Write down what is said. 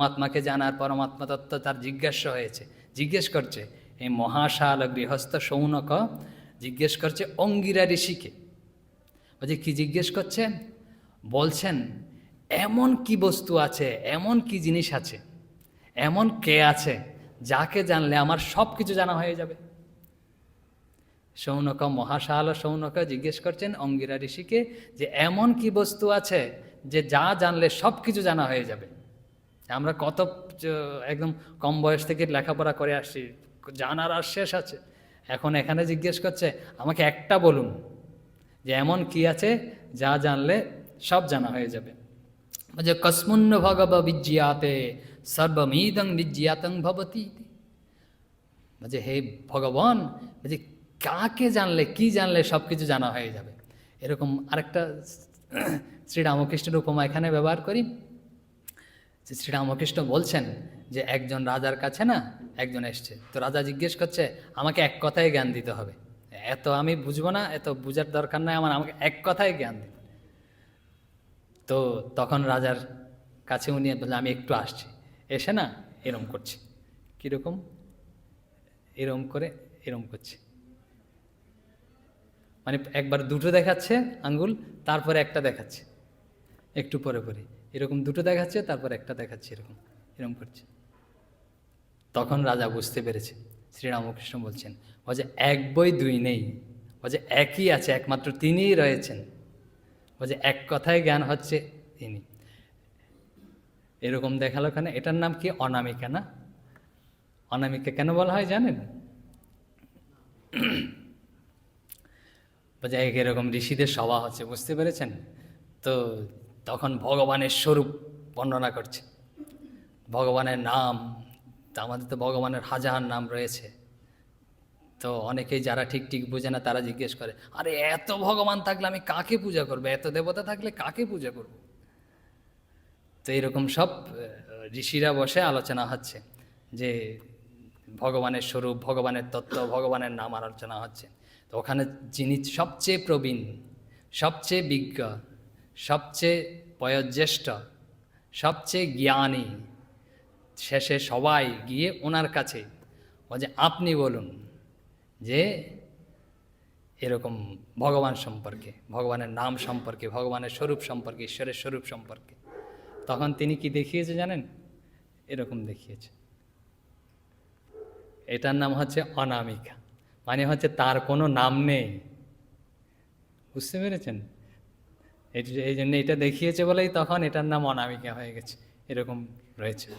পরমাত্মাকে জানার, পরমাত্মা তত্ত্ব তার জিজ্ঞাসা হয়েছে, জিজ্ঞেস করছে এই মহাশাল গৃহস্থ শৌনক জিজ্ঞেস করছে অঙ্গিরা ঋষিকে। বলছে কি জিজ্ঞেস করছেন? বলছেন এমন কি বস্তু আছে, এমন কি জিনিস আছে, এমন কে আছে যাকে জানলে আমার সব কিছু জানা হয়ে যাবে। শৌনক, মহাশাল শৌনক জিজ্ঞেস করছেন অঙ্গিরা ঋষিকে যে এমন কি বস্তু আছে যে যা জানলে সব কিছু জানা হয়ে যাবে। আমরা কত একদম কম বয়স থেকে লেখাপড়া করে আসছি, জানার আর শেষ আছে। এখন এখানে জিজ্ঞেস করছে আমাকে একটা বলুন যে এমন কি আছে যা জানলে সব জানা হয়ে যাবে। যে কস্মুন্ন ভগব বিজ্ঞাতে সর্বমিদং বিজ্ঞাতং ভবতি। যে হে ভগবান, যে কাকে জানলে, কি জানলে সব কিছু জানা হয়ে যাবে। এরকম আরেকটা শ্রীরামকৃষ্ণের উপমা এখানে ব্যবহার করি। শ্রীরামকৃষ্ণ বলছেন যে একজন রাজার কাছে না একজন এসছে, তো রাজা জিজ্ঞেস করছে আমাকে এক কথায় জ্ঞান দিতে হবে, এত আমি বুঝবো না, এত বুঝার দরকার নাই আমার, আমাকে এক কথায় জ্ঞান দিন। তো তখন রাজার কাছে উনি বললেন আমি একটু আসছি, এসে না এরম করছি, কীরকম এরম করে এরম করছি, মানে একবার দুটো দেখাচ্ছে আঙ্গুল, তারপরে একটা দেখাচ্ছে, একটু পরে পরে এরকম দুটো দেখাচ্ছে, তারপর একটা দেখাচ্ছে, এরকম এরকম করছে। তখন রাজা বুঝতে পেরেছে। শ্রীরামকৃষ্ণ বলছেন ও যে এক বই দুই নেই, ও যে একই আছে, একমাত্র তিনিই রয়েছেন। ও যে এক কথায় জ্ঞান হচ্ছে তিনি। এরকম দেখালো কেন? এটার নাম কি? অনামিকা। না, অনামিকা কেন বলা হয় জানেন? বোঝা এরকম ঋষিদের সভা হচ্ছে, বুঝতে পেরেছেন? তো তখন ভগবানের স্বরূপ বর্ণনা করছে, ভগবানের নাম। তা আমাদের তো ভগবানের হাজার নাম রয়েছে। তো অনেকেই যারা ঠিক ঠিক বোঝে না তারা জিজ্ঞেস করে আরে এত ভগবান থাকলে আমি কাকে পূজা করবো, এত দেবতা থাকলে কাকে পূজা করব? তো এরকম সব ঋষিরা বসে আলোচনা হচ্ছে যে ভগবানের স্বরূপ, ভগবানের তত্ত্ব, ভগবানের নাম আলোচনা হচ্ছে। তো ওখানে যিনি সবচেয়ে প্রবীণ, সবচেয়ে বিজ্ঞ, সবচেয়ে বয়োজ্যেষ্ঠ, সবচেয়ে জ্ঞানী, শেষে সবাই গিয়ে ওনার কাছে বলছে আপনি বলুন যে এরকম ভগবান সম্পর্কে, ভগবানের নাম সম্পর্কে, ভগবানের স্বরূপ সম্পর্কে, ঈশ্বরের স্বরূপ সম্পর্কে। তখন তিনি কি দেখিয়েছে জানেন? এরকম দেখিয়েছে। এটার নাম হচ্ছে অনামিকা, মানে হচ্ছে তার কোনো নাম নেই। বুঝতে পেরেছেন? এই জন্য এটা দেখিয়েছে বলেই তখন এটার নাম অনামিকা হয়ে গেছে। এরকম রয়েছে।